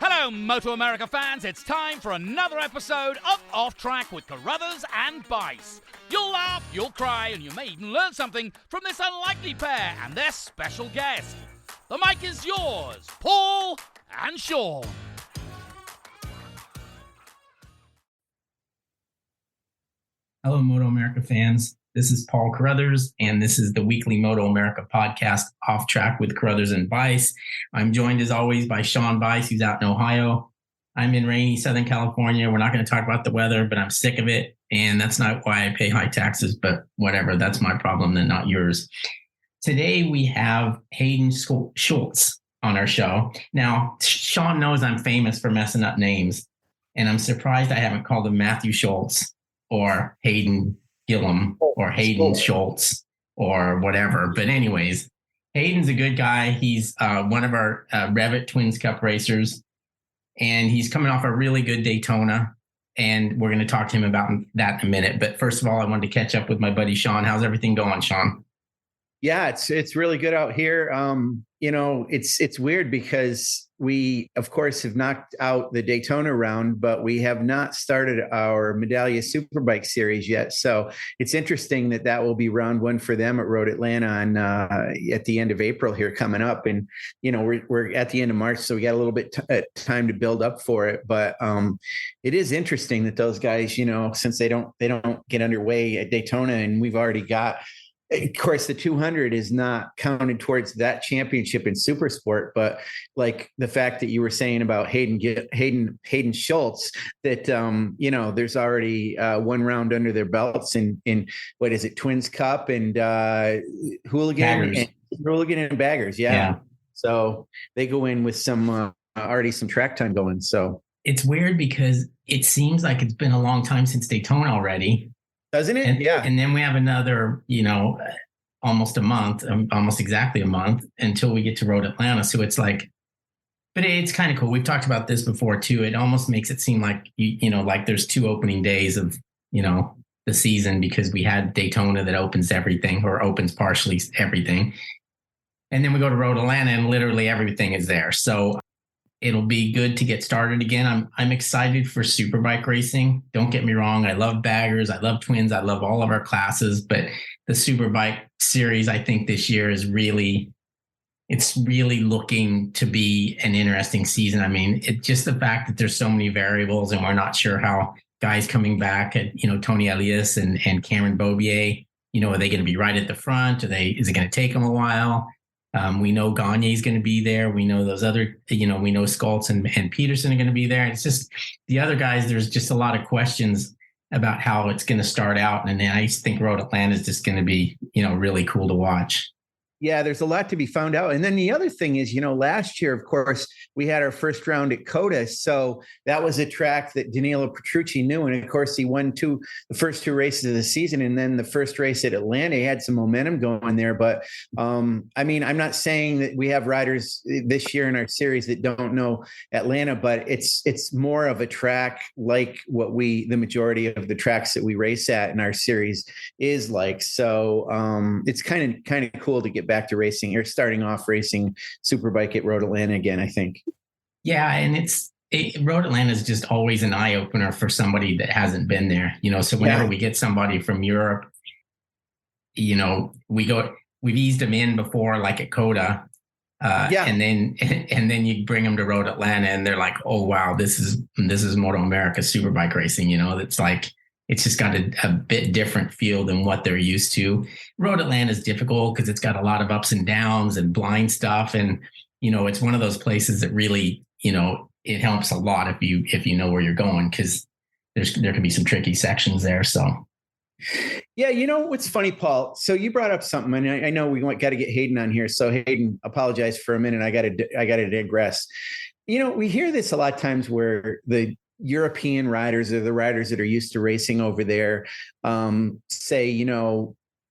Hello, MotoAmerica fans. It's time for another episode of Off Track with Carruthers and Bice. You'll laugh, you'll cry, and you may even learn something from this unlikely pair and their special guest. The mic is yours, Paul and Sean. Hello, MotoAmerica fans. This is Paul Carruthers, and this is the weekly MotoAmerica podcast, Off Track with Carruthers and Bice. I'm joined, as always, by Sean Bice, who's out in Ohio. I'm in rainy Southern California. We're not going to talk about the weather, but I'm sick of it, and that's not why I pay high taxes, but whatever. That's my problem and not yours. Today, we have Hayden Schultz on our show. Now, Sean knows I'm famous for messing up names, and I'm surprised I haven't called him Matthew Schultz or Hayden Gillum or Hayden Schultz or whatever. But anyways, Hayden's a good guy. He's one of our REV'IT Twins Cup racers, and he's coming off a really good Daytona, and we're going to talk to him about that in a minute. But first of all, I wanted to catch up with my buddy Sean. How's everything going, Sean? Yeah, it's really good out here. It's weird because we, of course, have knocked out the Daytona round, but we have not started our Medallia Superbike series yet. So it's interesting that will be round one for them at Road Atlanta on at the end of April here coming up. And, we're at the end of March, so we got a little bit time to build up for it. But it is interesting that those guys, since they don't get underway at Daytona, and we've already got, of course, the 200 is not counted towards that championship in super sport, but like the fact that you were saying about Hayden Schultz, that, there's already one round under their belts in what is it? Twins Cup and Hooligan and Baggers. Yeah. So they go in with some, already some track time going. So it's weird because it seems like it's been a long time since Daytona already. Doesn't it? Yeah. And then we have another, almost exactly a month until we get to Road Atlanta. So it's like, but it's kind of cool. We've talked about this before too. It almost makes it seem like, like there's two opening days of, the season, because we had Daytona that opens everything or opens partially everything. And then we go to Road Atlanta and literally everything is there. So it'll be good to get started again. I'm excited for Superbike racing. Don't get me wrong. I love baggers. I love twins. I love all of our classes. But the Superbike series, I think this year is really looking to be an interesting season. I mean, it's just the fact that there's so many variables and we're not sure how guys coming back at, Tony Elias and Cameron Beaubier, are they going to be right at the front? Is it going to take them a while? We know Gagne is going to be there. We know those other, we know Schultz and Peterson are going to be there. It's just the other guys. There's just a lot of questions about how it's going to start out. And I think Road Atlanta is just going to be, really cool to watch. Yeah, there's a lot to be found out. And then the other thing is, last year, of course, we had our first round at COTA. So that was a track that Danilo Petrucci knew. And of course, he won the first two races of the season. And then the first race at Atlanta, he had some momentum going there. But I'm not saying that we have riders this year in our series that don't know Atlanta, but it's more of a track like what the majority of the tracks that we race at in our series is like. So it's kind of cool to get back to racing or starting off racing Superbike at Road Atlanta again, I think. Yeah. And Road Atlanta is just always an eye opener for somebody that hasn't been there, so whenever we get somebody from Europe, we've eased them in before, like at COTA. And then you bring them to Road Atlanta and they're like, oh, wow, this is MotoAmerica Superbike racing. It's like, it's just got a bit different feel than what they're used to. Road Atlanta is difficult because it's got a lot of ups and downs and blind stuff. And, it's one of those places that really, it helps a lot if you know where you're going, because there can be some tricky sections there. So. Yeah. What's funny, Paul? So you brought up something, and I know we got to get Hayden on here. So Hayden, apologize for a minute. I got to digress. We hear this a lot of times where the European riders or the riders that are used to racing over there say,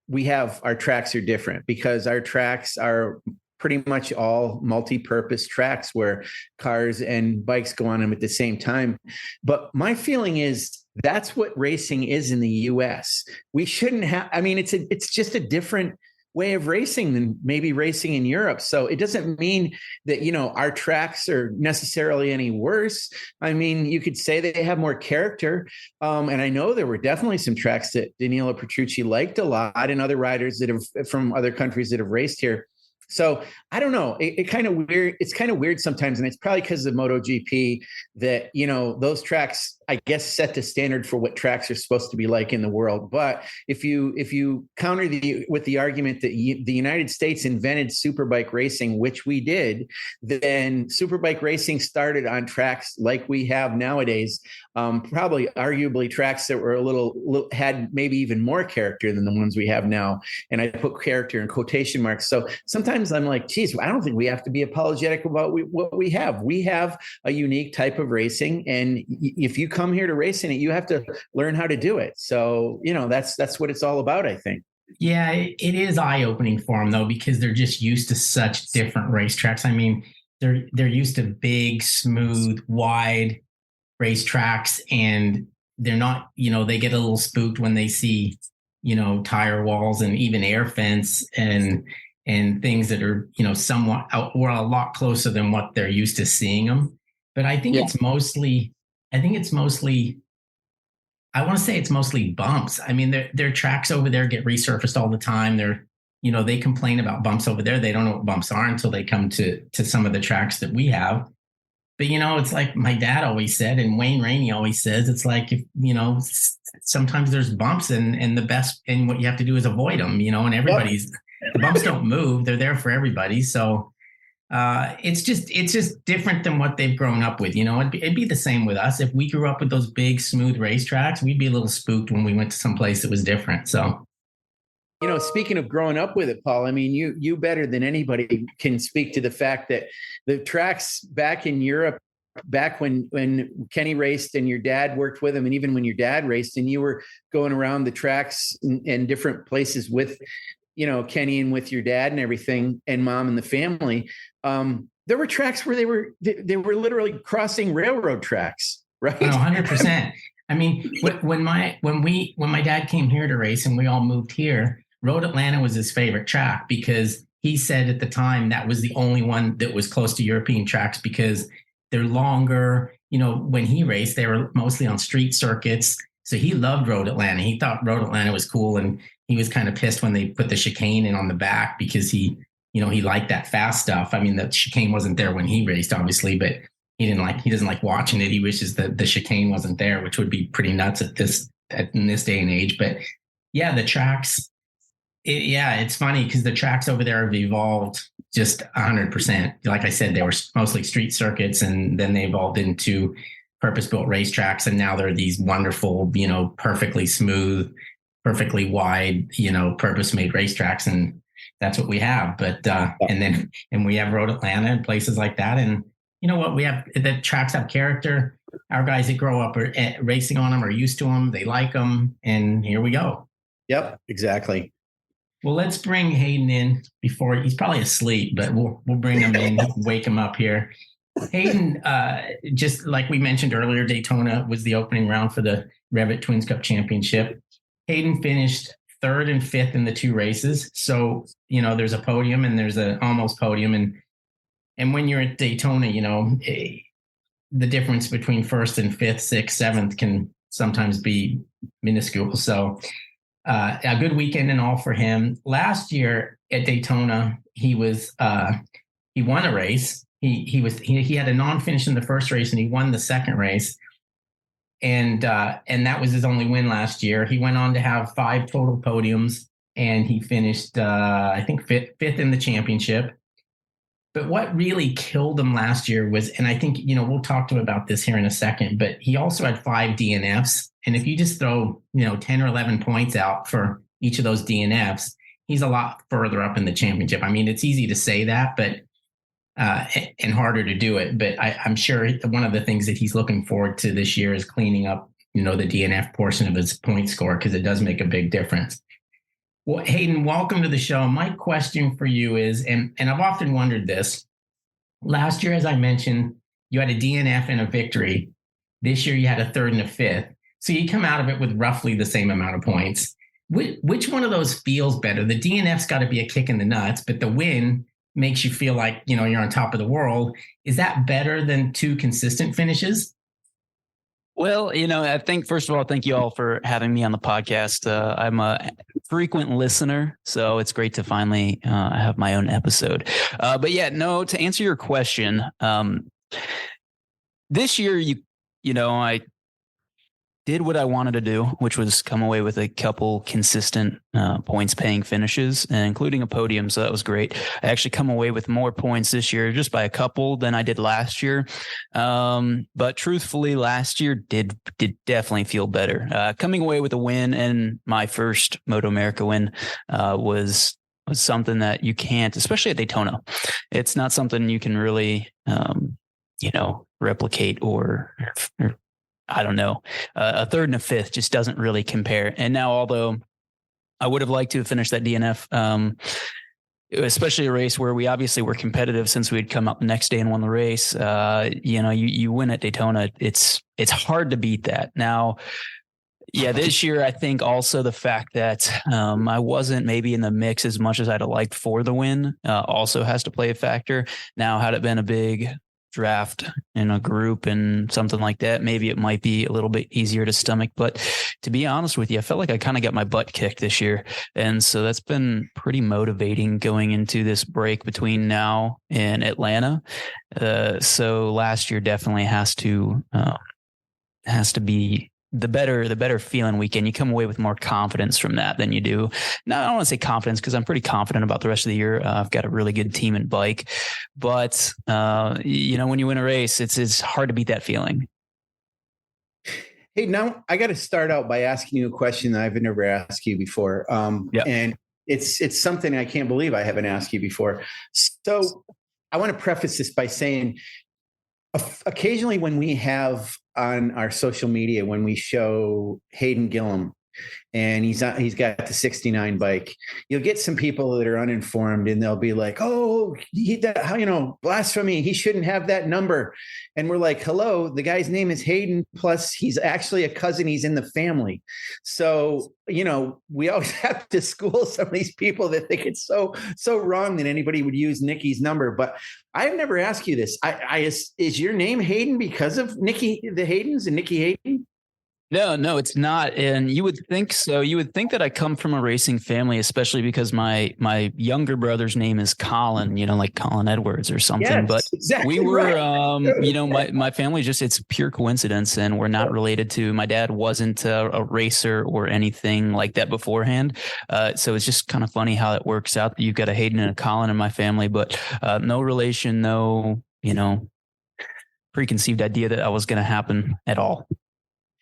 we have, our tracks are different because our tracks are pretty much all multi-purpose tracks where cars and bikes go on them at the same time. But my feeling is that's what racing is in the US. We shouldn't have, it's just a different way of racing than maybe racing in Europe. So it doesn't mean that, our tracks are necessarily any worse. I mean, you could say they have more character. And I know there were definitely some tracks that Danilo Petrucci liked a lot, and other riders that have from other countries that have raced here. So I don't know. It kind of weird. It's kind of weird sometimes, and it's probably because of MotoGP that those tracks, I guess, set the standard for what tracks are supposed to be like in the world. But if you counter with the argument that the United States invented superbike racing, which we did, then superbike racing started on tracks like we have nowadays. Probably arguably tracks that were a little had maybe even more character than the ones we have now. And I put character in quotation marks. So sometimes I'm like, geez, I don't think we have to be apologetic about what we have. We have a unique type of racing. And if you come here to race in it, you have to learn how to do it. So, that's what it's all about, I think. Yeah, it is eye-opening for them, though, because they're just used to such different racetracks. I mean, they're used to big, smooth, wide racetracks, and they're not, they get a little spooked when they see, tire walls and even air fence and things that are, somewhat out or a lot closer than what they're used to seeing them. But I think it's mostly, I want to say it's mostly bumps. I mean, their tracks over there get resurfaced all the time. They complain about bumps over there. They don't know what bumps are until they come to some of the tracks that we have. But, it's like my dad always said, and Wayne Rainey always says, it's like, if, sometimes there's bumps and the best, and what you have to do is avoid them, and everybody's, the bumps don't move. They're there for everybody. So it's just different than what they've grown up with. It'd be the same with us. If we grew up with those big, smooth racetracks, we'd be a little spooked when we went to some place that was different. So. Speaking of growing up with it, Paul, I mean, you better than anybody can speak to the fact that the tracks back in Europe, back when Kenny raced and your dad worked with him, and even when your dad raced and you were going around the tracks and different places with, Kenny and with your dad and everything, and mom and the family, there were tracks where they were literally crossing railroad tracks, right? 100%. I mean, when my dad came here to race and we all moved here, Road Atlanta was his favorite track because he said at the time that was the only one that was close to European tracks because they're longer. When he raced, they were mostly on street circuits. So he loved Road Atlanta. He thought Road Atlanta was cool. And he was kind of pissed when they put the chicane in on the back because he liked that fast stuff. I mean, the chicane wasn't there when he raced, obviously, but he doesn't like watching it. He wishes that the chicane wasn't there, which would be pretty nuts in this day and age. But yeah, the tracks, it's funny because the tracks over there have evolved just 100%. Like I said, they were mostly street circuits, and then they evolved into purpose-built racetracks, and now they're these wonderful, perfectly smooth, perfectly wide, purpose-made racetracks, and that's what we have. But and we have Road Atlanta and places like that, and you know what? We have the tracks have character. Our guys that grow up racing on them are used to them. They like them, and here we go. Yep, exactly. Well, let's bring Hayden in before he's probably asleep, but we'll bring him in, wake him up here. Hayden, just like we mentioned earlier, Daytona was the opening round for the REV'IT Twins Cup Championship. Hayden finished 3rd and 5th in the 2 races. So, there's a podium and there's an almost podium. And when you're at Daytona, the difference between 1st and 5th, 6th, 7th can sometimes be minuscule. So a good weekend and all for him. Last year at Daytona, he won a race. He had a non-finish in the first race and he won the second race. And that was his only win last year. He went on to have 5 total podiums and he finished, I think 5th in the championship. But what really killed him last year was, and I think, we'll talk to him about this here in a second, but he also had 5 DNFs. And if you just throw, 10 or 11 points out for each of those DNFs, he's a lot further up in the championship. I mean, it's easy to say that, but and harder to do it. But I'm sure one of the things that he's looking forward to this year is cleaning up, the DNF portion of his point score, because it does make a big difference. Well, Hayden, welcome to the show. My question for you is, and I've often wondered this, last year, as I mentioned, you had a DNF and a victory. This year you had a 3rd and a 5th. So you come out of it with roughly the same amount of points. Which one of those feels better? The DNF's got to be a kick in the nuts, but the win makes you feel like, you're on top of the world. Is that better than 2 consistent finishes? Well, I think, first of all, thank you all for having me on the podcast. I'm a frequent listener, so it's great to finally have my own episode. But yeah, no, to answer your question, this year, I did what I wanted to do, which was come away with a couple consistent points paying finishes, including a podium. So that was great. I actually come away with more points this year just by a couple than I did last year. But truthfully, last year did definitely feel better. Coming away with a win, and my first MotoAmerica win was something that you can't, especially at Daytona. It's not something you can really, replicate or I don't know, a third and a fifth just doesn't really compare. And now, although I would have liked to have finished that DNF, especially a race where we obviously were competitive since we had come up the next day and won the race, you win at Daytona. It's hard to beat that. Now, yeah, this year, I think also the fact that I wasn't maybe in the mix as much as I'd have liked for the win also has to play a factor. Now, had it been a big draft in a group and something like that, maybe it might be a little bit easier to stomach. But to be honest with you, I felt like I kind of got my butt kicked this year. And so that's been pretty motivating going into this break between now and Atlanta. So last year definitely has to be the better feeling weekend. You come away with more confidence from that than you do. Now, I don't want to say confidence because I'm pretty confident about the rest of the year. I've got a really good team in bike, but when you win a race, it's hard to beat that feeling. Hey, now I got to start out by asking you a question that I've never asked you before. And it's something I can't believe I haven't asked you before. So I want to preface this by saying, occasionally when we have on our social media, when we show Hayden Gillum and he's got the 69 bike, you'll get some people that are uninformed and they'll be like, oh, blasphemy. He shouldn't have that number. And we're like, hello, the guy's name is Hayden. Plus he's actually a cousin. He's in the family. So, we always have to school some of these people that think it's so wrong that anybody would use Nicky's number. But I've never asked you this. Is your name Hayden because of Nicky, the Haydens and Nicky Hayden? No, it's not. And you would think so. You would think that I come from a racing family, especially because my younger brother's name is Colin, like Colin Edwards or something. Yes, but exactly we were, right. my family it's pure coincidence, and we're not related to, my dad wasn't a racer or anything like that beforehand. So it's just kind of funny how it works out that you've got a Hayden and a Colin in my family, but no relation, no, preconceived idea that was going to happen at all.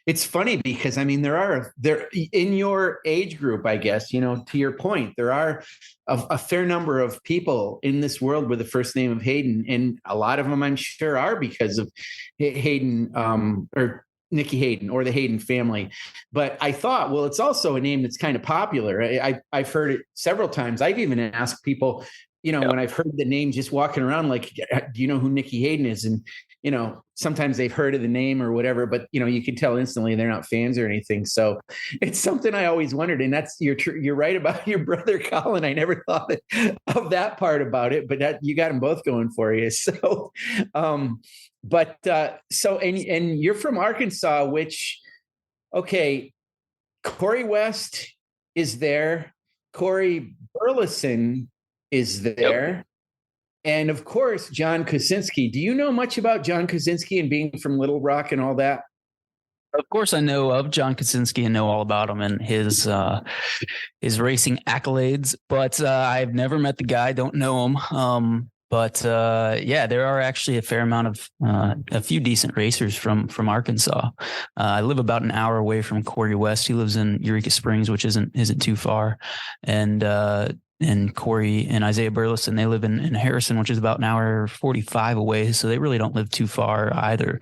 It's funny because there in your age group, I guess, to your point, there are a fair number of people in this world with the first name of Hayden, and a lot of them I'm sure are because of Hayden or Nicky Hayden or the Hayden family. But I thought, well, it's also a name that's kind of popular. I've heard it several times. I've even asked people, when I've heard the name just walking around, like, do you know who Nicky Hayden is? And sometimes they've heard of the name or whatever, but you can tell instantly they're not fans or anything. So it's something I always wondered. And that's, you're right about your brother, Colin. I never thought of that part about it, but that you got them both going for you. So, and you're from Arkansas, which, okay, Corey West is there. Corey Burleson is there. Yep. And of course, John Kosinski. Do you know much about John Kosinski and being from Little Rock and all that? Of course, I know of John Kosinski and know all about him and his racing accolades, but I've never met the guy. Don't know him. But there are actually a fair amount of a few decent racers from Arkansas. I live about an hour away from Corey West. He lives in Eureka Springs, which isn't too far, and Corey and Isaiah Burleson, they live in Harrison, which is about an hour 45 away. So they really don't live too far either.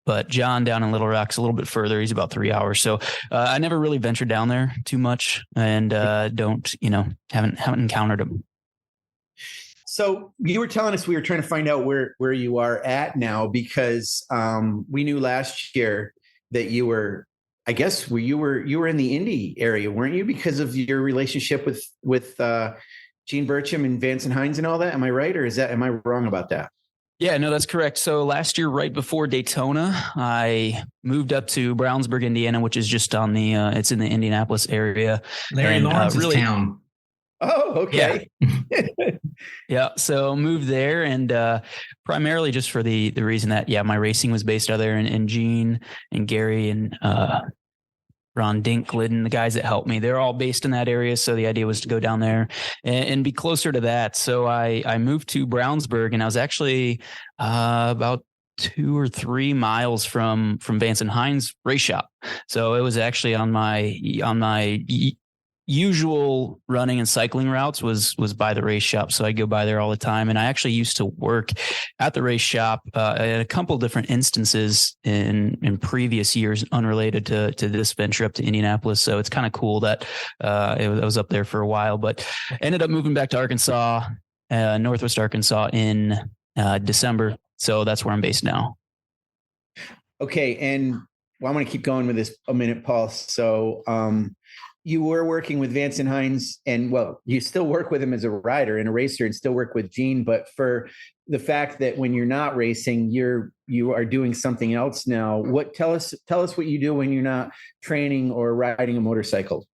But John down in Little Rock's a little bit further. He's about 3 hours. So I never really ventured down there too much and haven't encountered him. So you were telling us, we were trying to find out where you are at now, because we knew last year that you were, I guess you were in the Indy area, weren't you? Because of your relationship with Gene Burcham and Vance and Hines and all that. Am I right? Or am I wrong about that? Yeah, no, that's correct. So last year, right before Daytona, I moved up to Brownsburg, Indiana, which is just on it's in the Indianapolis area. Larry Lawrence's town. Oh, okay. Yeah. Yeah. So moved there, and primarily just for the reason that, my racing was based out there, and Gene and Gary and Ron Dinklid, the guys that helped me, they're all based in that area. So the idea was to go down there and be closer to that. So I moved to Brownsburg, and I was actually about 2 or 3 miles from Vance and Hines race shop. So it was actually on my usual running and cycling routes was by the race shop. So I go by there all the time. And I actually used to work at the race shop in a couple of different instances in previous years, unrelated to this venture up to Indianapolis. So it's kind of cool that I was up there for a while, but ended up moving back to Arkansas, Northwest Arkansas in December. So that's where I'm based now. Okay. And I'm going to keep going with this a minute, Paul. So, you were working with Vance and Hines, and you still work with him as a rider and a racer, and still work with Gene. But for the fact that when you're not racing, you are doing something else now. Tell us what you do when you're not training or riding a motorcycle.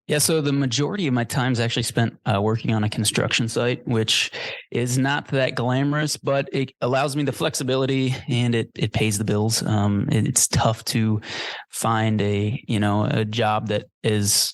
Yeah, so the majority of my time is actually spent working on a construction site, which is not that glamorous, but it allows me the flexibility, and it pays the bills. It's tough to find a job that is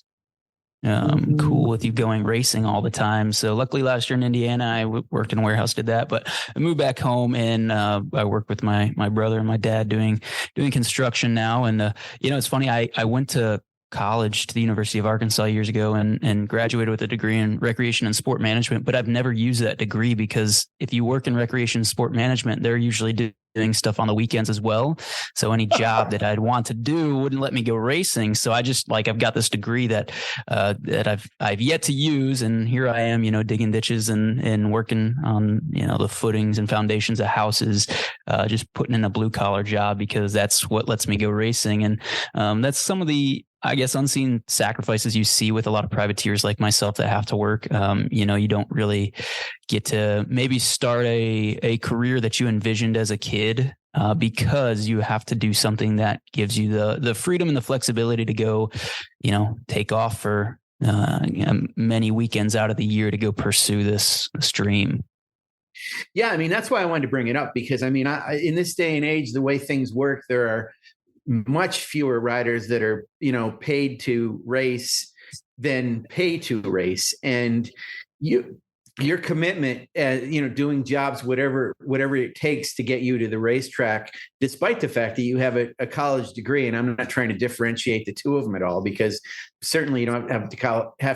cool with you going racing all the time. So luckily last year in Indiana, I worked in a warehouse, did that, but I moved back home, and I work with my brother and my dad doing construction now. And it's funny, I went to college to the University of Arkansas years ago and graduated with a degree in recreation and sport management, but I've never used that degree, because if you work in recreation and sport management, they're usually doing stuff on the weekends as well. So any job that I'd want to do wouldn't let me go racing. So I just I've got this degree that I've yet to use. And here I am, digging ditches and working on, the footings and foundations of houses, just putting in a blue collar job, because that's what lets me go racing. And that's some of the, I guess, unseen sacrifices you see with a lot of privateers like myself that have to work. You don't really get to maybe start a career that you envisioned as a kid, because you have to do something that gives you the freedom and the flexibility to go, take off for many weekends out of the year to go pursue this dream. Yeah, that's why I wanted to bring it up, because in this day and age, the way things work, there are much fewer riders that are, paid to race than pay to race. And your commitment, doing jobs, whatever it takes to get you to the racetrack, despite the fact that you have a college degree. And I'm not trying to differentiate the two of them at all, because certainly you don't have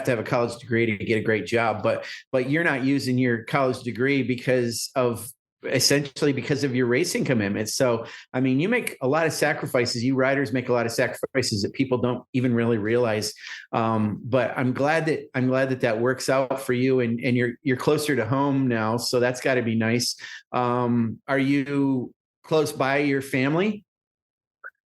to have a college degree to get a great job, but you're not using your college degree because of your racing commitments. So, you make a lot of sacrifices. You riders make a lot of sacrifices that people don't even really realize. But I'm glad that works out for you, and you're closer to home now. So that's got to be nice. Are you close by your family?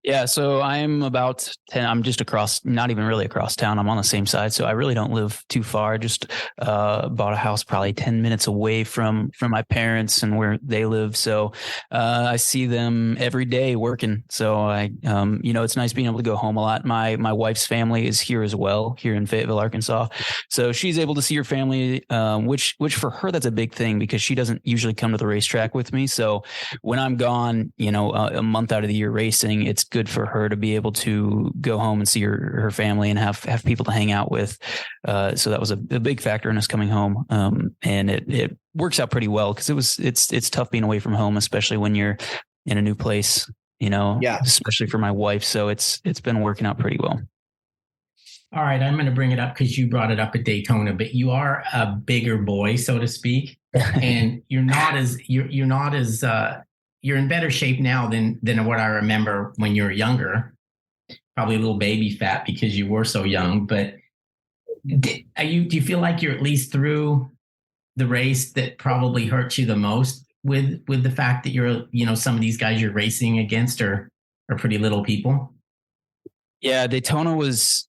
Yeah, so I'm about 10. I'm just not even really across town. I'm on the same side, so I really don't live too far. Just bought a house probably 10 minutes away from my parents and where they live. So I see them every day working. So it's nice being able to go home a lot. My wife's family is here as well, here in Fayetteville, Arkansas. So she's able to see her family, which for her, that's a big thing, because she doesn't usually come to the racetrack with me. So when I'm gone, a month out of the year racing, it's good for her to be able to go home and see her family and have people to hang out with. So that was a big factor in us coming home. And it works out pretty well, because it's tough being away from home, especially when you're in a new place, especially for my wife. So it's been working out pretty well. All right. I'm going to bring it up because you brought it up at Daytona, but you are a bigger boy, so to speak, and you're in better shape now than what I remember when you were younger. Probably a little baby fat because you were so young. But do you feel like you're at least through the race that probably hurts you the most with the fact that you're, some of these guys you're racing against are pretty little people? Yeah, Daytona is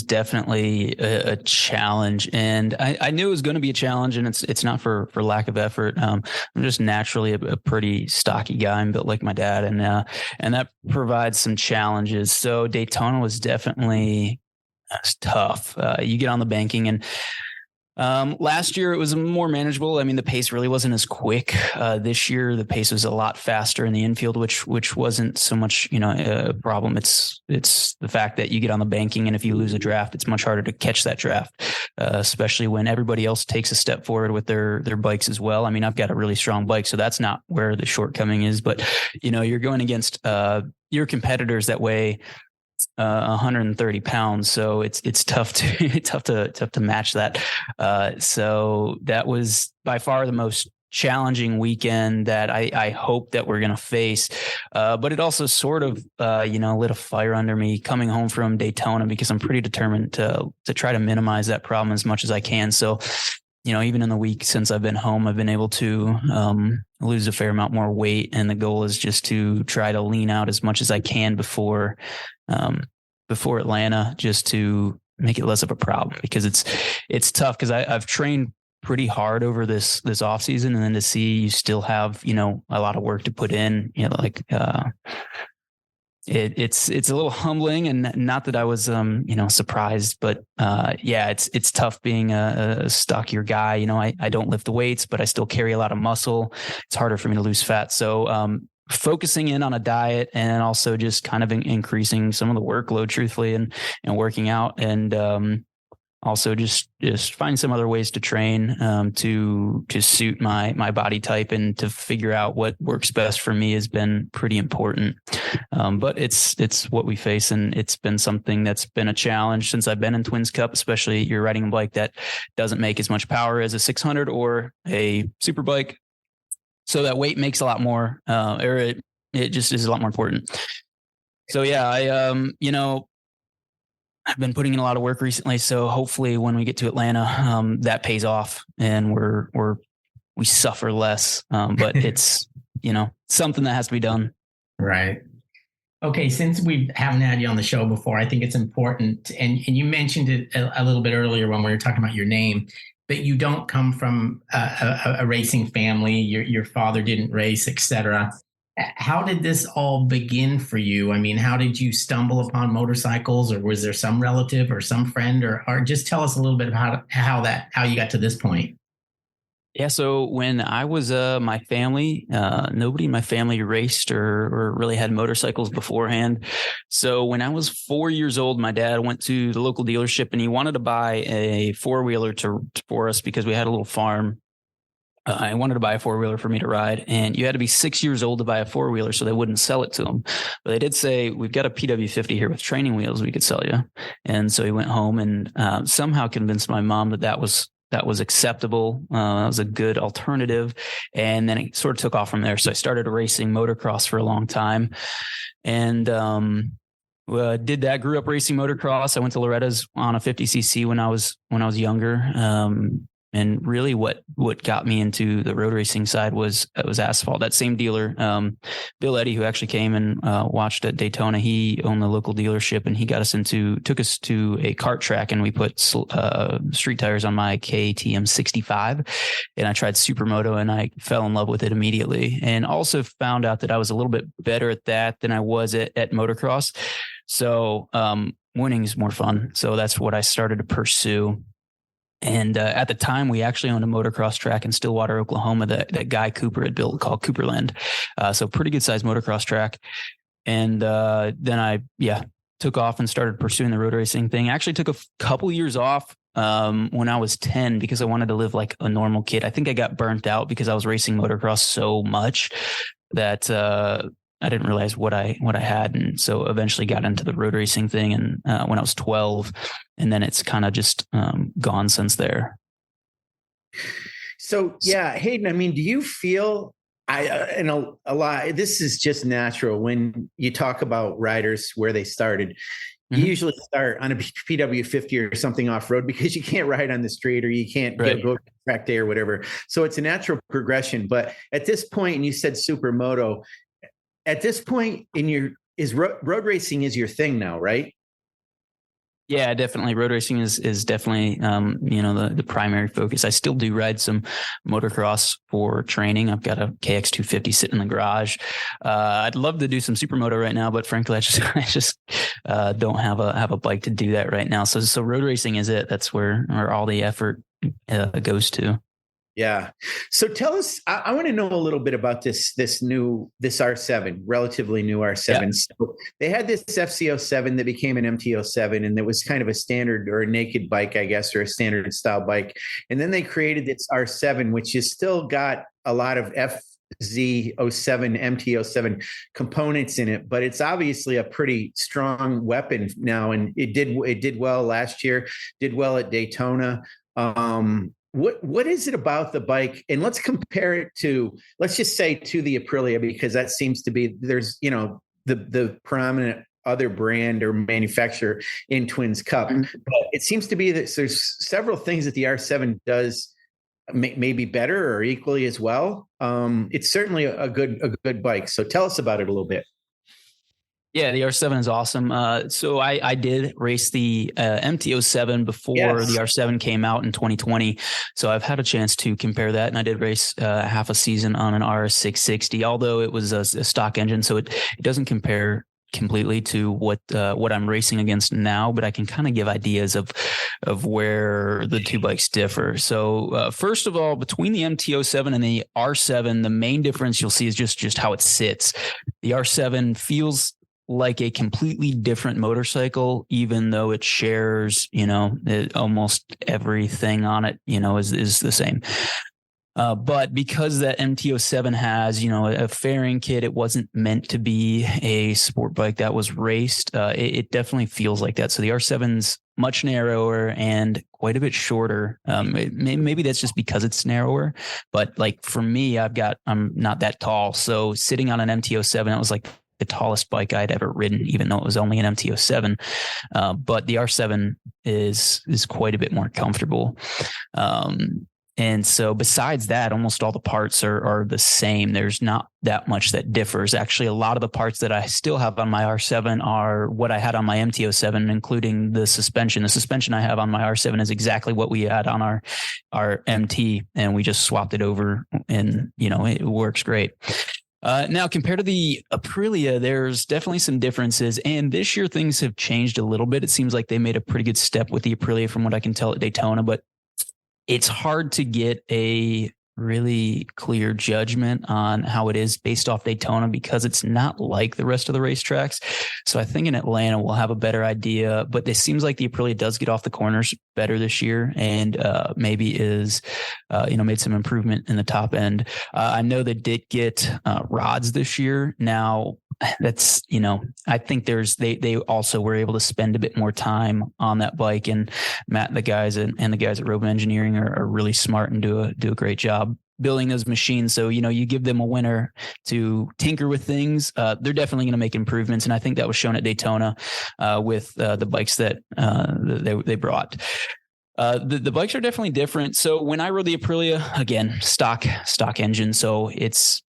definitely a challenge, and I knew it was going to be a challenge, and it's not for lack of effort. I'm just naturally a pretty stocky guy. I'm built like my dad, and that provides some challenges. So Daytona was definitely tough. You get on the banking, and last year it was more manageable. I mean, the pace really wasn't as quick. This year the pace was a lot faster in the infield, which wasn't so much, a problem. It's the fact that you get on the banking, and if you lose a draft, it's much harder to catch that draft, especially when everybody else takes a step forward with their bikes as well. I mean, I've got a really strong bike, so that's not where the shortcoming is, but you're going against your competitors that weigh 130 pounds. So it's tough to match that. So that was by far the most challenging weekend that I hope that we're going to face. But it also sort of, lit a fire under me coming home from Daytona, because I'm pretty determined to try to minimize that problem as much as I can. So, even in the week since I've been home, I've been able to lose a fair amount more weight. And the goal is just to try to lean out as much as I can before Atlanta, just to make it less of a problem, because it's tough, because I've trained pretty hard over this off season, and then to see you still have, a lot of work to put in, it's a little humbling, and not that I was, surprised, but it's tough being a stockier guy. I don't lift the weights, but I still carry a lot of muscle. It's harder for me to lose fat. So, focusing in on a diet, and also just kind of increasing some of the workload, truthfully, and working out, and also just find some other ways to train to suit my body type, and to figure out what works best for me has been pretty important. But it's what we face, and it's been something that's been a challenge since I've been in Twins Cup, especially you're riding a bike that doesn't make as much power as a 600 or a super bike. So that weight makes a lot more, or it just is a lot more important. So yeah, I've been putting in a lot of work recently. So hopefully when we get to Atlanta, that pays off, and we suffer less. But it's, something that has to be done. Right. Okay. Since we haven't had you on the show before, I think it's important. And you mentioned it a little bit earlier when we were talking about your name, but you don't come from a racing family. Your father didn't race, etc. How did this all begin for you? I mean, how did you stumble upon motorcycles, or was there some relative or some friend, or just tell us a little bit about how you got to this point? Yeah. So when I was my family, nobody in my family raced or really had motorcycles beforehand. So when I was 4 years old, my dad went to the local dealership, and he wanted to buy a 4-wheeler for us, because we had a little farm. I wanted to buy a 4-wheeler for me to ride, and you had to be 6 years old to buy a 4-wheeler, so they wouldn't sell it to him. But they did say, we've got a PW50 here with training wheels we could sell you. And so he went home and somehow convinced my mom that was acceptable. That was a good alternative. And then it sort of took off from there. So I started racing motocross for a long time, and did that. Grew up racing motocross. I went to Loretta's on a 50cc when I was younger. And really what got me into the road racing side was asphalt. That same dealer, Bill Eddy, who actually came and watched at Daytona, he owned the local dealership, and he took us to a kart track, and we put street tires on my KTM 65, and I tried Supermoto, and I fell in love with it immediately, and also found out that I was a little bit better at that than I was at motocross. So winning is more fun. So that's what I started to pursue. And at the time, we actually owned a motocross track in Stillwater, Oklahoma, that Guy Cooper had built, called Cooperland. So pretty good sized motocross track. And then I took off and started pursuing the road racing thing. I actually took a couple years off when I was 10, because I wanted to live like a normal kid. I think I got burnt out because I was racing motocross so much that I didn't realize what I had. And so eventually got into the road racing thing. And when I was 12, and then it's kind of just gone since there. So, yeah, Hayden, I mean, do you feel a lot, this is just natural when you talk about riders where they started. You usually start on a PW50 or something off-road, because you can't ride on the street, or you can't go to track day or whatever. So it's a natural progression. But at this point, and you said Supermoto, at this point in your road racing is your thing now, right? Yeah, definitely. Road racing is definitely, the primary focus. I still do ride some motocross for training. I've got a KX 250 sitting in the garage. I'd love to do some supermoto right now, but frankly, I just don't have a bike to do that right now. So road racing is it. That's where all the effort goes to. Yeah. So tell us, I want to know a little bit about this R7, relatively new R7. Yeah. So they had this FCO7 that became an MT07, and it was kind of a standard or a naked bike, I guess, or a standard style bike. And then they created this R7, which has still got a lot of FZ07, MT07 components in it, but it's obviously a pretty strong weapon now. And it did well last year, did well at Daytona. What is it about the bike? And let's compare it to, let's just say, to the Aprilia, because that seems to be, there's, the prominent other brand or manufacturer in Twins Cup. But it seems to be that there's several things that the R7 does maybe better or equally as well. It's certainly a good bike. So tell us about it a little bit. Yeah, the R7 is awesome. So I did race the MT07 before the R7 came out in 2020. So I've had a chance to compare that, and I did race half a season on an RS660, although it was a stock engine, so it doesn't compare completely to what I'm racing against now, but I can kind of give ideas of where the two bikes differ. So first of all, between the MT07 and the R7, the main difference you'll see is just how it sits. The R7 feels like a completely different motorcycle, even though it shares, almost everything on it, is the same. But because that MT07 has, a fairing kit, it wasn't meant to be a sport bike that was raced. It definitely feels like that. So the R7's much narrower and quite a bit shorter. Maybe that's just because it's narrower, but like for me, I'm not that tall. So sitting on an MT07, it was like the tallest bike I'd ever ridden, even though it was only an MT07. But the R7 is quite a bit more comfortable. And so besides that, almost all the parts are the same. There's not that much that differs. Actually, a lot of the parts that I still have on my R7 are what I had on my MT07, including the suspension. The suspension I have on my R7 is exactly what we had on our MT, and we just swapped it over, and, it works great. Now, compared to the Aprilia, there's definitely some differences. And this year, things have changed a little bit. It seems like they made a pretty good step with the Aprilia from what I can tell at Daytona, but it's hard to get a really clear judgment on how it is based off Daytona because it's not like the rest of the racetracks. So I think in Atlanta we'll have a better idea, but it seems like the Aprilia does get off the corners better this year and maybe is, made some improvement in the top end. I know they did get rods this year. Now, that's, I think they also were able to spend a bit more time on that bike, and Matt and the guys and the guys at Roman Engineering are really smart and do a great job building those machines. So, you give them a winter to tinker with things. They're definitely going to make improvements. And I think that was shown at Daytona with the bikes that they brought. The bikes are definitely different. So when I rode the Aprilia, again, stock engine. So it's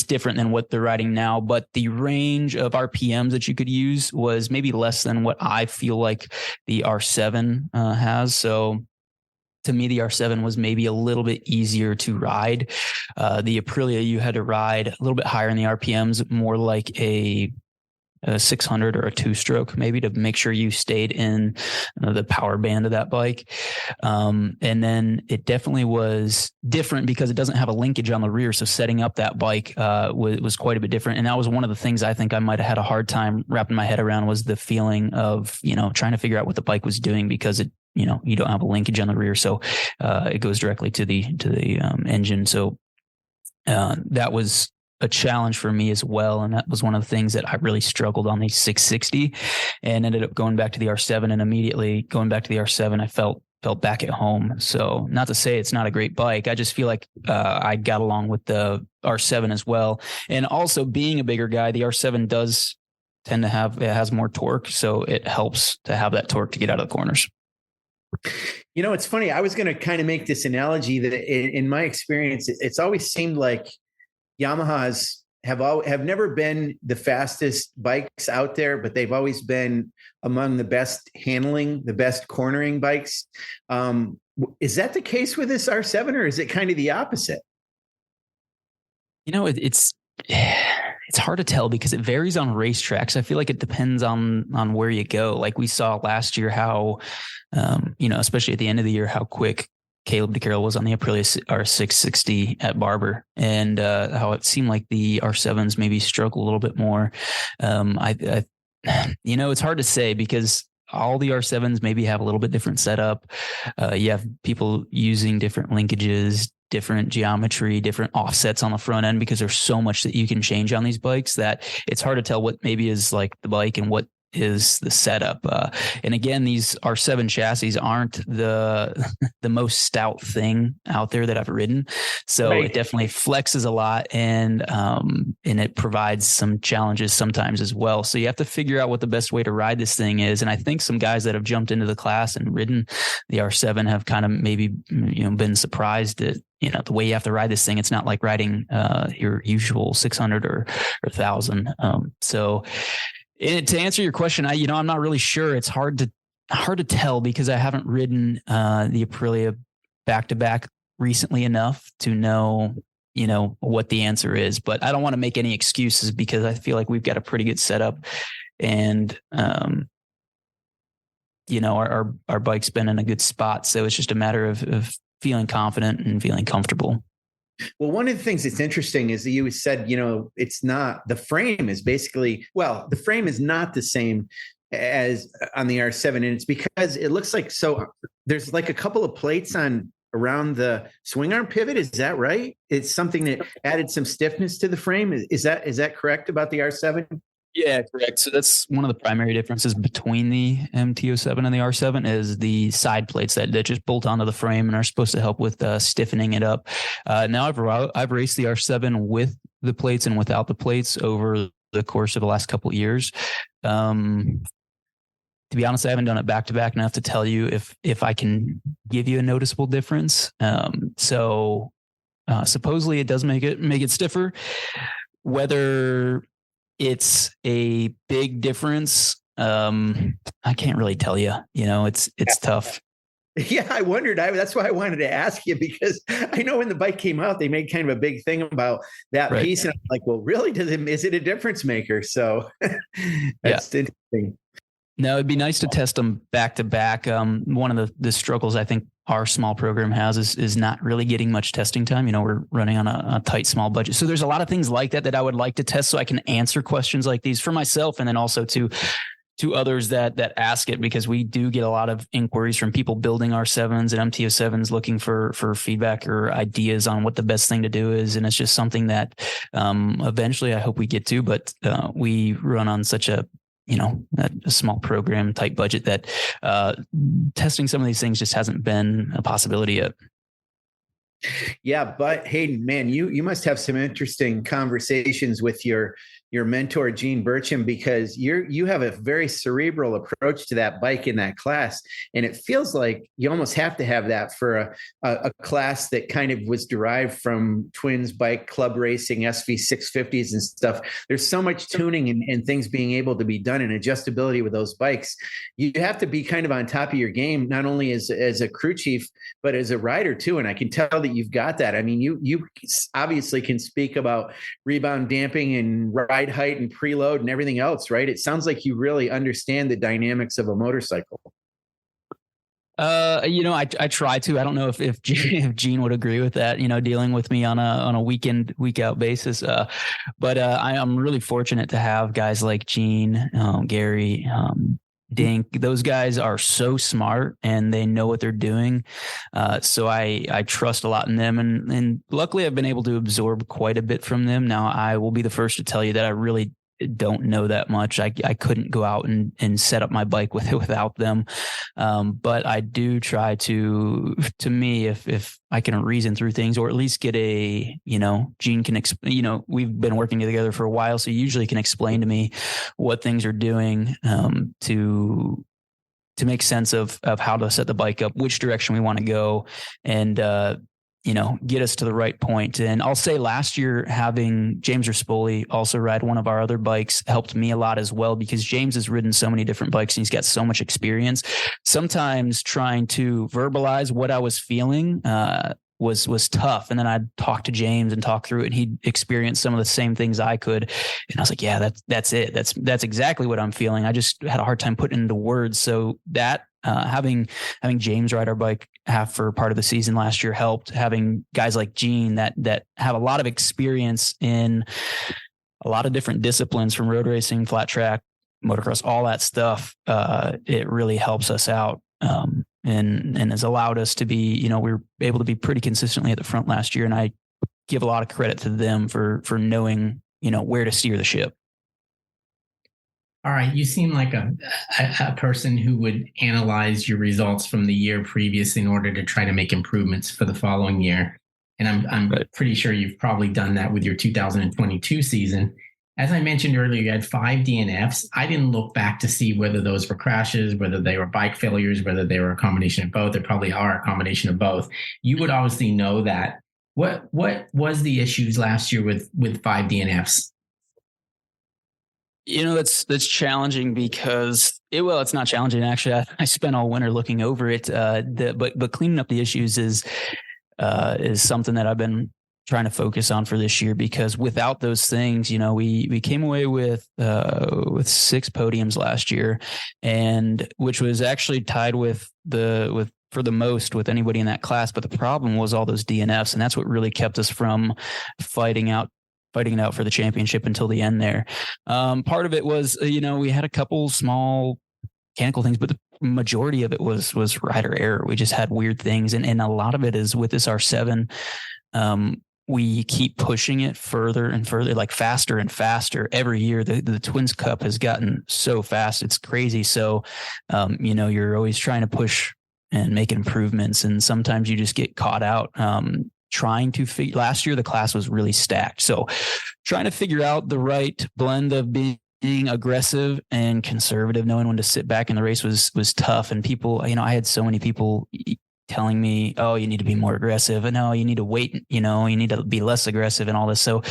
different than what they're riding now, but the range of RPMs that you could use was maybe less than what I feel like the R7 has. So to me, the R7 was maybe a little bit easier to ride. The Aprilia, you had to ride a little bit higher in the RPMs, more like a 600 or a two-stroke, maybe, to make sure you stayed in the power band of that bike. And then it definitely was different because it doesn't have a linkage on the rear. So setting up that bike was quite a bit different. And that was one of the things I think I might have had a hard time wrapping my head around, was the feeling of, trying to figure out what the bike was doing, because it, you don't have a linkage on the rear. So it goes directly to the engine. So that was a challenge for me as well. And that was one of the things that I really struggled on the 660, and ended up going back to the R7, and immediately going back to the R7, I felt back at home. So not to say it's not a great bike. I just feel like I got along with the R7 as well. And also, being a bigger guy, the R7 does tend to has more torque. So it helps to have that torque to get out of the corners. It's funny. I was going to kind of make this analogy that in my experience, it's always seemed like Yamaha's have never been the fastest bikes out there, but they've always been among the best handling, the best cornering bikes. Is that the case with this R7, or is it kind of the opposite? It's hard to tell because it varies on racetracks. I feel like it depends on where you go. Like we saw last year how, especially at the end of the year, how quick Caleb DeCarroll was on the Aprilia R660 at Barber, and how it seemed like the R7s maybe struggle a little bit more. It's hard to say because all the R7s maybe have a little bit different setup. You have people using different linkages, different geometry, different offsets on the front end, because there's so much that you can change on these bikes that it's hard to tell what maybe is like the bike and what is the setup. And again, these R7 chassis aren't the most stout thing out there that I've ridden. So It definitely flexes a lot, and it provides some challenges sometimes as well. So you have to figure out what the best way to ride this thing is. And I think some guys that have jumped into the class and ridden the R7 have kind of maybe, been surprised that, the way you have to ride this thing, it's not like riding your usual 600 or 1,000. To answer your question, I'm not really sure. It's hard to tell because I haven't ridden the Aprilia back-to-back recently enough to know, what the answer is. But I don't want to make any excuses because I feel like we've got a pretty good setup, and our bike's been in a good spot. So it's just a matter of feeling confident and feeling comfortable. Well, one of the things that's interesting is that you said, it's not, the frame is basically, the frame is not the same as on the R7. And it's because it looks like, so there's like a couple of plates around the swing arm pivot. Is that right? It's something that added some stiffness to the frame. Is that correct about the R7? Yeah, correct. So that's one of the primary differences between the MT07 and the R7 is the side plates that just bolt onto the frame and are supposed to help with stiffening it up. Now I've raced the R7 with the plates and without the plates over the course of the last couple of years. To be honest, I haven't done it back to back enough to tell you if I can give you a noticeable difference. Supposedly it does make it stiffer. Whether it's a big difference, I can't really tell you. It's tough. Yeah, I wondered. That's why I wanted to ask you, because I know when the bike came out, they made kind of a big thing about that piece, and I'm like, well, really, is it a difference maker? So that's interesting. No, it'd be nice to test them back to back. One of the struggles I think our small program has is not really getting much testing time. We're running on a tight, small budget. So there's a lot of things like that I would like to test so I can answer questions like these for myself, and then also to others that ask it, because we do get a lot of inquiries from people building R7s and MT07s looking for feedback or ideas on what the best thing to do is. And it's just something that eventually I hope we get to, but we run on such a small program type budget that testing some of these things just hasn't been a possibility yet. Yeah, but Hayden, man, you must have some interesting conversations with your mentor, Gene Burcham, because you have a very cerebral approach to that bike in that class. And it feels like you almost have to have that for a class that kind of was derived from Twins bike club racing, SV650s and stuff. There's so much tuning and things being able to be done and adjustability with those bikes. You have to be kind of on top of your game, not only as a crew chief, but as a rider too. And I can tell that you've got that. I mean, you obviously can speak about rebound damping and ride height and preload and everything else, right? It sounds like you really understand the dynamics of a motorcycle. I try to. I don't know if Gene would agree with that, dealing with me on a week out basis. But I'm really fortunate to have guys like Gene, Gary, Dink. Those guys are so smart and they know what they're doing. So I trust a lot in them, and luckily I've been able to absorb quite a bit from them. Now I will be the first to tell you that I really don't know that much. I couldn't go out and set up my bike without them. But I do try to me, if I can reason through things, or at least get Gene can explain, we've been working together for a while, so he usually can explain to me what things are doing, to make sense of how to set the bike up, which direction we want to go. And, get us to the right point. And I'll say last year, having James Rispoli also ride one of our other bikes helped me a lot as well, because James has ridden so many different bikes and he's got so much experience. Sometimes trying to verbalize what I was feeling, was tough. And then I'd talk to James and talk through it, and he'd experience some of the same things I could. And I was like, yeah, that's it. That's exactly what I'm feeling. I just had a hard time putting into words. So that, having James ride our bike half for part of the season last year helped. Having guys like Gene that have a lot of experience in a lot of different disciplines, from road racing, flat track, motocross, all that stuff. It really helps us out. And has allowed us to be, we were able to be pretty consistently at the front last year. And I give a lot of credit to them for knowing, where to steer the ship. All right. You seem like a person who would analyze your results from the year previous in order to try to make improvements for the following year. And I'm pretty sure you've probably done that with your 2022 season. As I mentioned earlier, you had 5 DNFs. I didn't look back to see whether those were crashes, whether they were bike failures, whether they were a combination of both. They probably are a combination of both. You would obviously know that. What was the issues last year with 5 DNFs? That's challenging because it's not challenging. Actually, I spent all winter looking over it. But cleaning up the issues is something that I've been trying to focus on for this year, because without those things, we came away with 6 podiums last year, and which was actually tied with for the most with anybody in that class. But the problem was all those DNFs, and that's what really kept us from fighting it out for the championship until the end there. Part of it was, we had a couple small mechanical things, but the majority of it was rider error. We just had weird things. And a lot of it is with this R7. We keep pushing it further and further, like faster and faster every year. The Twins Cup has gotten so fast. It's crazy. So, you're always trying to push and make improvements. And sometimes you just get caught out, trying to figure. Last year, the class was really stacked. So trying to figure out the right blend of being aggressive and conservative, knowing when to sit back in the race was tough. And people, I had so many people telling me, oh, you need to be more aggressive, and no, you need to wait, you need to be less aggressive and all this. So,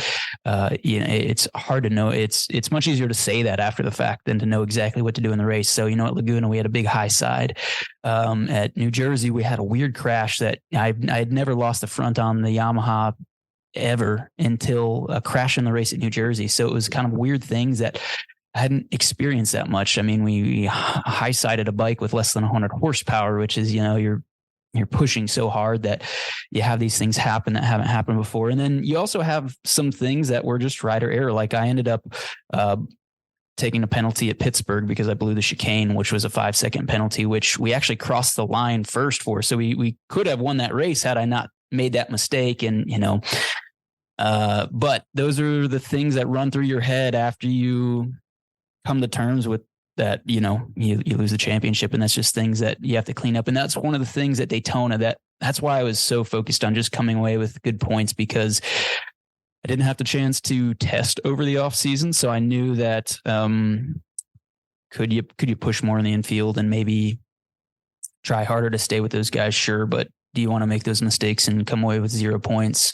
it's hard to know. It's much easier to say that after the fact than to know exactly what to do in the race. So, at Laguna, we had a big high side. At New Jersey, we had a weird crash that I had never lost the front on the Yamaha ever until a crash in the race at New Jersey. So it was kind of weird things that I hadn't experienced that much. I mean, we high-sided a bike with less than 100 horsepower, which is, you're pushing so hard that you have these things happen that haven't happened before. And then you also have some things that were just rider error. Like I ended up taking a penalty at Pittsburgh because I blew the chicane, which was a 5-second penalty, which we actually crossed the line first for. So we could have won that race had I not made that mistake. And, but those are the things that run through your head after you come to terms with that, you lose the championship, and that's just things that you have to clean up. And that's one of the things at Daytona that's why I was so focused on just coming away with good points, because I didn't have the chance to test over the off season. So I knew that, could you push more in the infield and maybe try harder to stay with those guys? Sure. But do you want to make those mistakes and come away with 0 points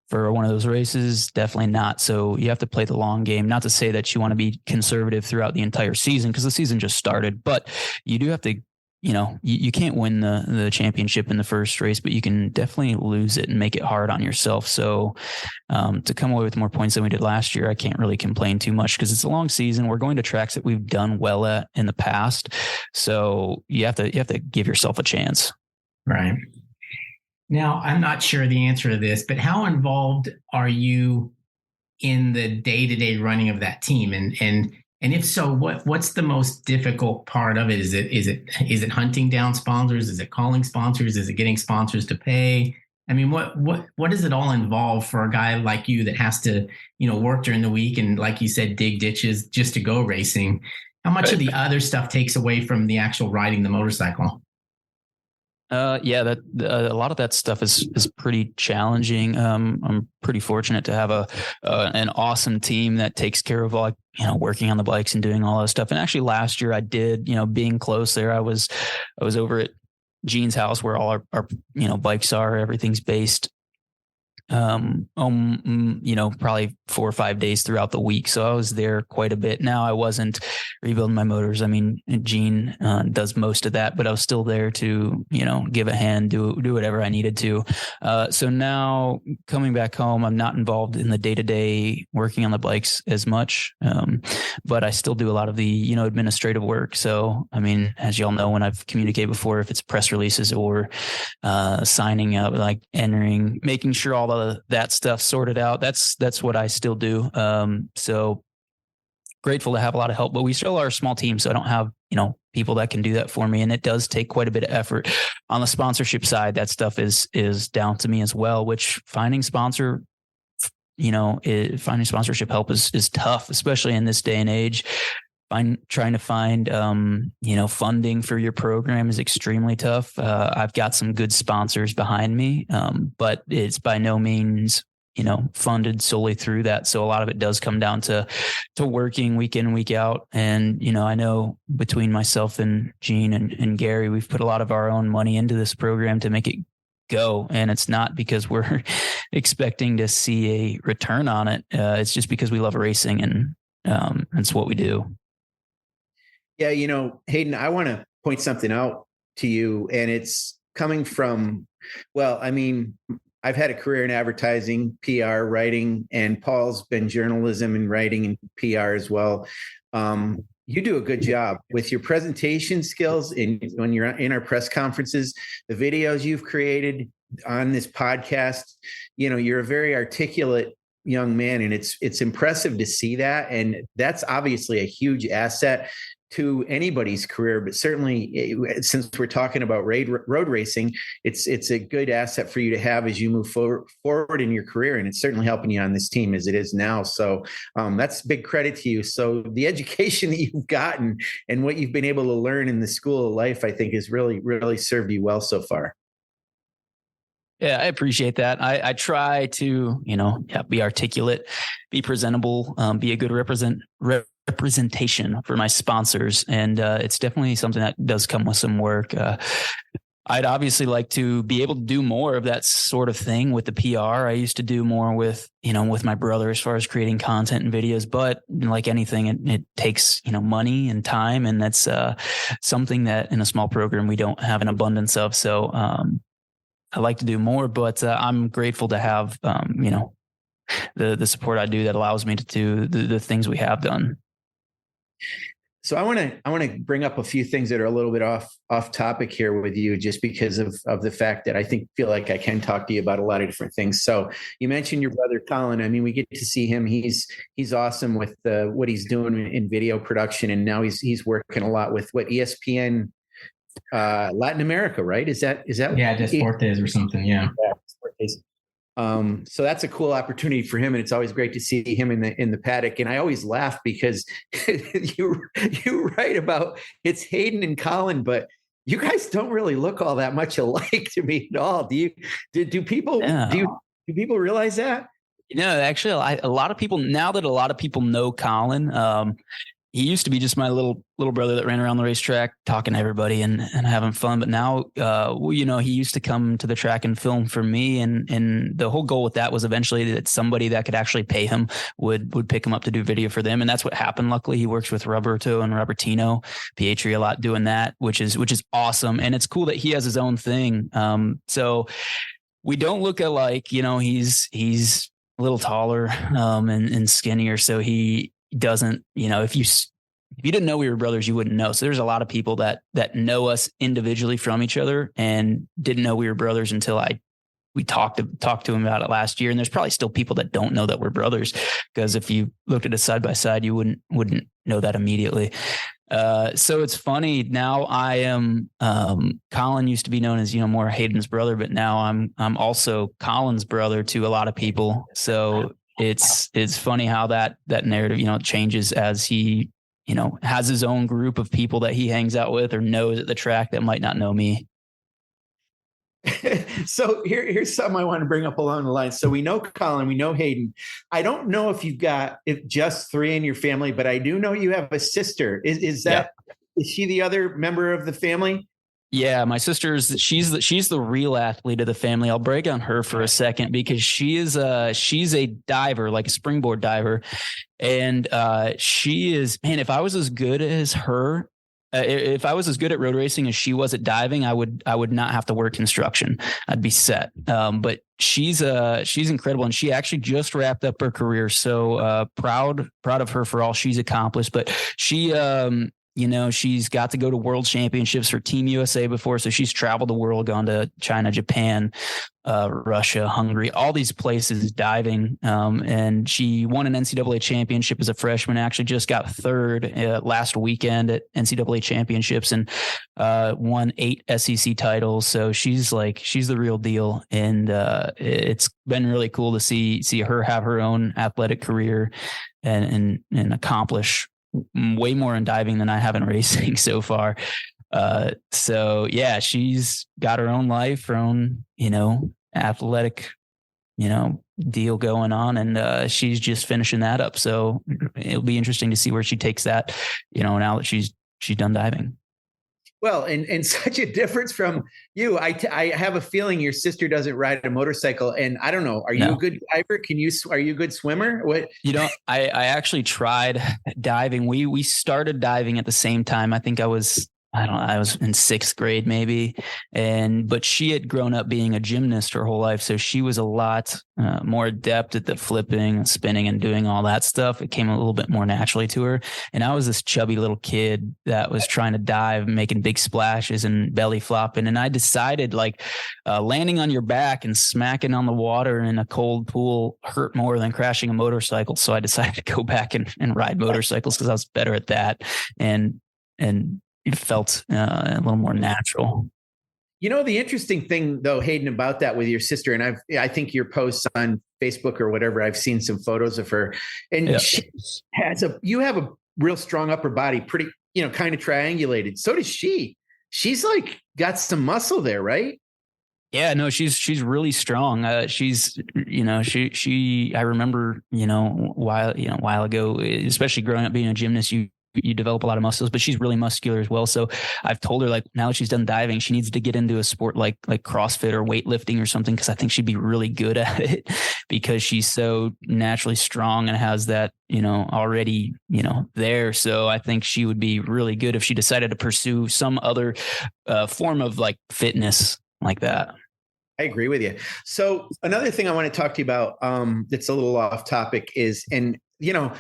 for one of those races? Definitely not. So you have to play the long game. Not to say that you want to be conservative throughout the entire season, because the season just started, but you do have to, you can't win the championship in the first race, but you can definitely lose it and make it hard on yourself. So to come away with more points than we did last year, I can't really complain too much, because it's a long season. We're going to tracks that we've done well at in the past. So you have to give yourself a chance. Right. Now, I'm not sure the answer to this, but how involved are you in the day-to-day running of that team? And if so, what's the most difficult part of it? Is it hunting down sponsors? Is it calling sponsors? Is it getting sponsors to pay? I mean, what does it all involve for a guy like you that has to, work during the week and, like you said, dig ditches just to go racing? How much of the other stuff takes away from the actual riding the motorcycle? That a lot of that stuff is pretty challenging. I'm pretty fortunate to have an awesome team that takes care of working on the bikes and doing all that stuff. And actually last year I did, being close there, I was over at Gene's house where all our bikes are, everything's based. Probably 4 or 5 days throughout the week. So I was there quite a bit. Now I wasn't rebuilding my motors. I mean, Gene does most of that, but I was still there to, give a hand, do whatever I needed to. So now coming back home, I'm not involved in the day-to-day working on the bikes as much. But I still do a lot of the, administrative work. So, I mean, as y'all know, when I've communicated before, if it's press releases or signing up, like entering, making sure all that stuff sorted out. That's what I still do. So grateful to have a lot of help, but we still are a small team. So I don't have, people that can do that for me. And it does take quite a bit of effort on the sponsorship side. That stuff is down to me as well, which finding sponsorship help is tough, especially in this day and age. Trying to find, funding for your program is extremely tough. I've got some good sponsors behind me, but it's by no means, funded solely through that. So a lot of it does come down to working week in, week out. And, I know between myself and Gene and Gary, we've put a lot of our own money into this program to make it go. And it's not because we're expecting to see a return on it. It's just because we love racing and it's what we do. Yeah, Hayden, I want to point something out to you, and it's coming from, I've had a career in advertising, PR, writing, and Paul's been journalism and writing and PR as well. You do a good job with your presentation skills, and when you're in our press conferences, the videos you've created on this podcast, you're a very articulate young man, and it's impressive to see that. And that's obviously a huge asset to anybody's career, but certainly since we're talking about road racing, it's a good asset for you to have as you move forward in your career. And it's certainly helping you on this team as it is now. So that's big credit to you. So the education that you've gotten and what you've been able to learn in the school of life, I think has really, really served you well so far. Yeah, I appreciate that. I try to, be articulate, be presentable, be a good representation for my sponsors. And it's definitely something that does come with some work. I'd obviously like to be able to do more of that sort of thing with the PR. I used to do more with my brother as far as creating content and videos, but like anything, it takes, money and time. And that's something that in a small program, we don't have an abundance of. So I like to do more, but I'm grateful to have, the support I do that allows me to do the things we have done. So I want to bring up a few things that are a little bit off topic here with you, just because of the fact that I feel like I can talk to you about a lot of different things. So you mentioned your brother Colin. I mean, we get to see him. He's awesome with what he's doing in video production, and now he's working a lot with ESPN Latin America, right? Is that yeah, Deportes or something? Yeah. So that's a cool opportunity for him, and it's always great to see him in the paddock. And I always laugh because you write about it's Hayden and Colin, but you guys don't really look all that much alike to me at all. Do people do people realize that? Actually, a lot of people, now that a lot of people know Colin, he used to be just my little brother that ran around the racetrack talking to everybody and having fun. But now, he used to come to the track and film for me. And the whole goal with that was eventually that somebody that could actually pay him would pick him up to do video for them. And that's what happened. Luckily, he works with Roberto and Robertino Pietri a lot doing that, which is awesome. And it's cool that he has his own thing. So we don't look alike. He's a little taller and skinnier. So he doesn't, if you didn't know we were brothers, you wouldn't know. So there's a lot of people that know us individually from each other and didn't know we were brothers until we talked to him about it last year. And there's probably still people that don't know that we're brothers, because if you looked at us side by side, you wouldn't know that immediately. So it's funny now. I am Colin used to be known as more Hayden's brother, but now I'm also Colin's brother to a lot of people. So it's funny how that narrative, changes as he, has his own group of people that he hangs out with or knows at the track that might not know me. So here's something I want to bring up along the line. So we know Colin, we know Hayden. I don't know if you've got just three in your family, but I do know you have a sister. Is she the other member of the family? Yeah, my she's the real athlete of the family. I'll brag on her for a second because she's a diver, like a springboard diver. And she is, man, if I was as good as her, if I was as good at road racing as she was at diving, I would not have to work construction. I'd be set. But she's incredible, and she actually just wrapped up her career. So proud of her for all she's accomplished. But she she's got to go to world championships for Team USA before. So she's traveled the world, gone to China, Japan, Russia, Hungary, all these places diving. And she won an NCAA championship as a freshman, actually just got third last weekend at NCAA championships, and won 8 SEC titles. So she's the real deal. And it's been really cool to see her have her own athletic career and accomplish way more in diving than I have in racing so far. So yeah, she's got her own life, her own, athletic, deal going on. And she's just finishing that up. So it'll be interesting to see where she takes that, now that she's done diving. Well, and such a difference from you. I have a feeling your sister doesn't ride a motorcycle, and I don't know. Are you a good diver? Are you a good swimmer? What? I actually tried diving. We started diving at the same time. I think I was in 6th grade maybe. But she had grown up being a gymnast her whole life. So she was a lot more adept at the flipping and spinning and doing all that stuff. It came a little bit more naturally to her. And I was this chubby little kid that was trying to dive, making big splashes and belly flopping. And I decided landing on your back and smacking on the water in a cold pool hurt more than crashing a motorcycle. So I decided to go back and ride motorcycles because I was better at that. And it felt a little more natural. The interesting thing though, Hayden, about that with your sister, and I think your posts on Facebook or whatever, I've seen some photos of her, and she you have a real strong upper body, pretty, kind of triangulated. So does she. She's got some muscle there, right? Yeah, no, she's really strong. She's, I remember, while ago, especially growing up being a gymnast, you develop a lot of muscles, but she's really muscular as well. So I've told her now that she's done diving, she needs to get into a sport like CrossFit or weightlifting or something, because I think she'd be really good at it because she's so naturally strong and has that, already, there. So I think she would be really good if she decided to pursue some other form of fitness like that. I agree with you. So another thing I want to talk to you about that's a little off topic is,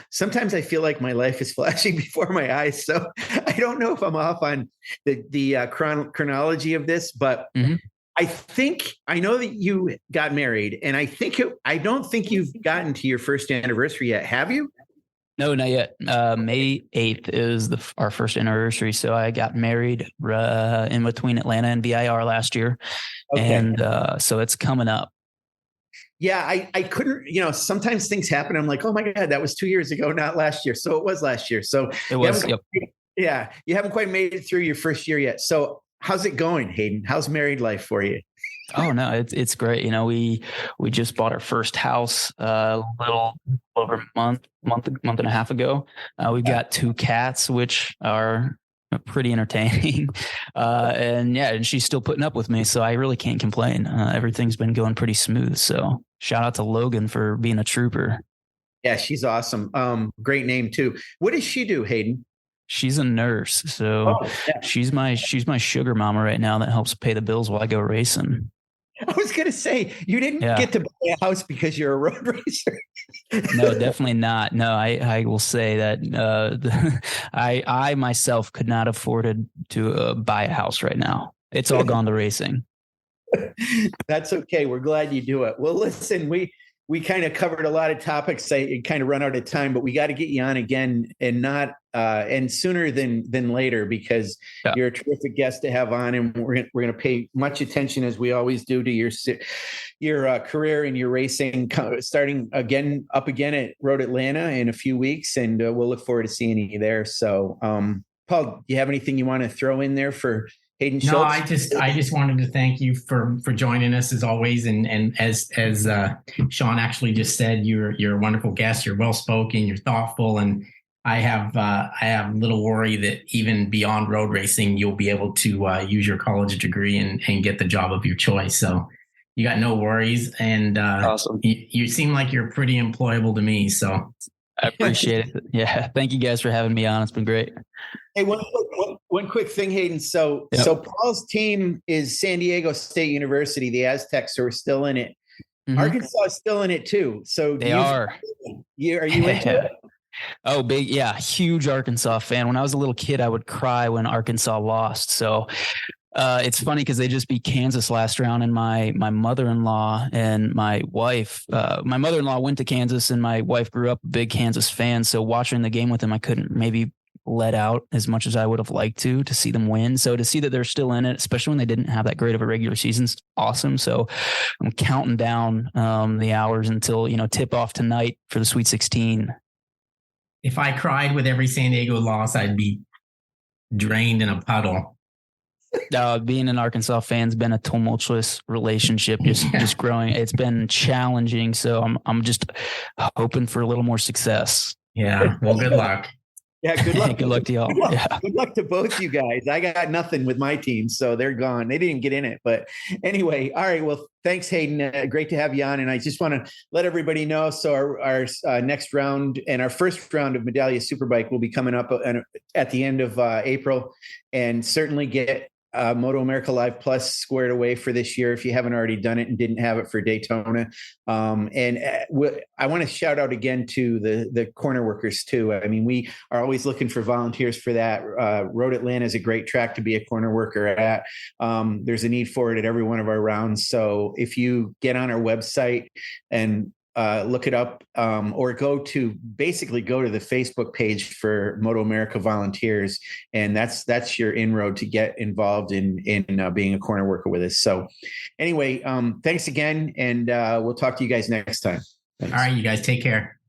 sometimes I feel like my life is flashing before my eyes. So I don't know if I'm off on the chronology of this, but I know that you got married, and I don't think you've gotten to your first anniversary yet. Have you? No, not yet. May 8th is our first anniversary. So I got married in between Atlanta and VIR last year. Okay. And so it's coming up. Yeah, I couldn't, sometimes things happen. I'm like, oh my God, that was 2 years ago, not last year. So it was last year. So it was. Yeah, you haven't quite made it through your first year yet. So how's it going, Hayden? How's married life for you? Oh no, it's great. We just bought our first house a little over a month and a half ago. We've got 2 cats, which are pretty entertaining. And she's still putting up with me. So I really can't complain. Everything's been going pretty smooth. So shout out to Logan for being a trooper. Yeah, she's awesome. Great name too. What does she do, Hayden? She's a nurse. So she's my sugar mama right now that helps pay the bills while I go racing. I was going to say, you didn't get to buy a house because you're a road racer. No, definitely not. No, I will say that I myself could not afford to buy a house right now. It's all gone to racing. That's okay. We're glad you do it. Well, listen, we kind of covered a lot of topics. I kind of run out of time, but we got to get you on again, and sooner than later, because you're a terrific guest to have on, and we're going to pay much attention, as we always do, to your career and your racing, starting up again at Road Atlanta in a few weeks, and we'll look forward to seeing you there. So, Paul, do you have anything you want to throw in there for Hayden Schultz? No, I just wanted to thank you for joining us as always. And as Sean actually just said, you're a wonderful guest. You're well spoken. You're thoughtful, and I have little worry that even beyond road racing, you'll be able to use your college degree and get the job of your choice. So you got no worries, and Awesome. You seem like you're pretty employable to me. So I appreciate it. Yeah, thank you guys for having me on. It's been great. Hey, one quick thing, Hayden. So Paul's team is San Diego State University. The Aztecs are still in it. Mm-hmm. Arkansas is still in it too. So they are. Are you into it? Oh, big. Yeah. Huge Arkansas fan. When I was a little kid, I would cry when Arkansas lost. So it's funny because they just beat Kansas last round, and my mother-in-law and my wife, my mother-in-law went to Kansas, and my wife grew up a big Kansas fan. So watching the game with them, I couldn't maybe let out as much as I would have liked to see them win. So to see that they're still in it, especially when they didn't have that great of a regular season, is awesome. So I'm counting down the hours until, tip off tonight for the Sweet 16. If I cried with every San Diego loss, I'd be drained in a puddle. Being an Arkansas fan's been a tumultuous relationship, just growing. It's been challenging. So I'm just hoping for a little more success. Yeah. Well, good luck. Yeah, good luck. Good luck to y'all. Good luck to both you guys. I got nothing with my team, so they're gone. They didn't get in it. But anyway, all right. Well, thanks, Hayden. Great to have you on. And I just want to let everybody know. So our next round and our first round of Medallia Superbike will be coming up at the end of April, and certainly get MotoAmerica Live Plus squared away for this year if you haven't already done it and didn't have it for Daytona. And I want to shout out again to the corner workers too. I mean, we are always looking for volunteers for that. Road Atlanta is a great track to be a corner worker at. There's a need for it at every one of our rounds. So if you get on our website and look it up, or go to the Facebook page for MotoAmerica volunteers, and that's your inroad to get involved in being a corner worker with us. So anyway, thanks again, and we'll talk to you guys next time. Thanks. All right, you guys take care.